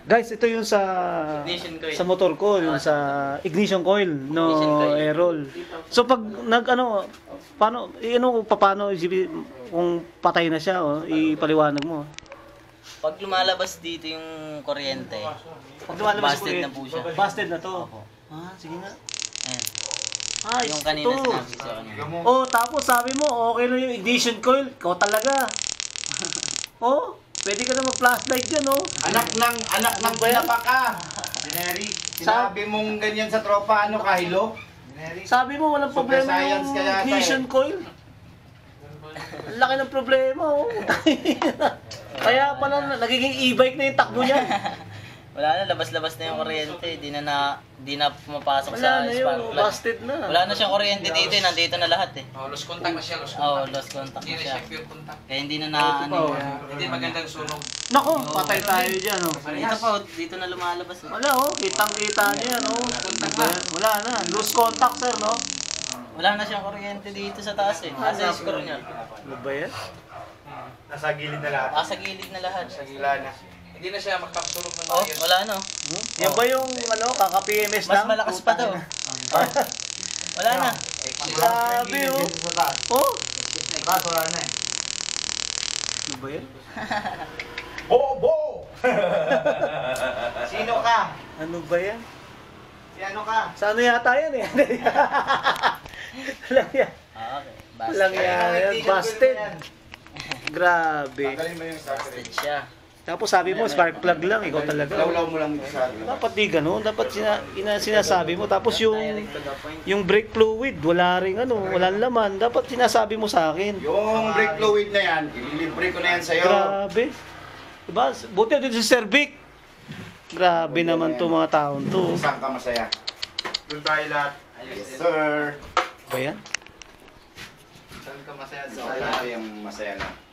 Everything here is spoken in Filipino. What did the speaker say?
Guys, ito yung sa Ignition coil. sa motor ko, yung sa ignition coil no Ignition coil. air-roll. So pag paano kung patay na siya ipaliwanag mo. Pag lumalabas dito yung kuryente, Pag lumalabas busted na po siya. Busted na to. Opo. Ah, sige nga. Ayan. Yung Yung kanina sinabi sa kanina. tapos sabi mo, okay lang yung ignition coil. Ikaw talaga. Pwede ka na mag-flashlight dyan, Anak ng pinapaka. Generic. Sinabi mong ganyan sa tropa, ano, kahilo? Sabi mo, walang Super problema science yung kaya tayo. ignition coil. Ang laki ng problema, Kaya pala, nagiging e-bike na yung takbo niya. Wala na, labas-labas na yung kuryente. Di na pumapasok Wala sa na spark yung plug. busted na. Wala na siyang kuryente dito, nandito na lahat eh. Lost contact na siya, lost Oo, contact. lost contact Hindi na na siya. siya pure contact. Kaya hindi na Hindi magandang sunog. Nako, patay tayo dyan, Dito pa, dito na lumalabas. Wala, kitang-kita niya yan, Wala na, lose contact, sir, no? Wala na siyang kuryente dito sa taas eh. Nasa yung screw niya. Ano ba yan? Nasa gilid na lahat. Nasa gilid na lahat. Wala na. Hindi na siya makapturog ng Oh, ayos. wala no. Yan ba yung, kaka-PMS Mas lang? malakas pa to. Wala na. Grabe, Wala na eh. Ano ba yan? Bobo! Sino ka? Ano ba yan? Si ano ka? Sa ano yata yan, Walang yan. Okay. Walang yan. Busted. Grabe. Tanggalin mo yung starter. Busted siya. Tapos sabi mo, spark plug lang, ikaw talaga. Lawlaw mo lang dito sa atin. Dapat di ganun, dapat sinasabi mo. Tapos Direct to the point. yung brake fluid, wala ring walang laman. Dapat sinasabi mo sa akin. Yung brake fluid na yan, ililibre ko na yan sa'yo. Grabe. Diba? Buti dito si Sir Vic. Grabe naman to mga taon to. Saan ka masaya? Doon tayo lahat. Yes, sir. Ba yan? Saan ka masaya? Sa yung masaya na.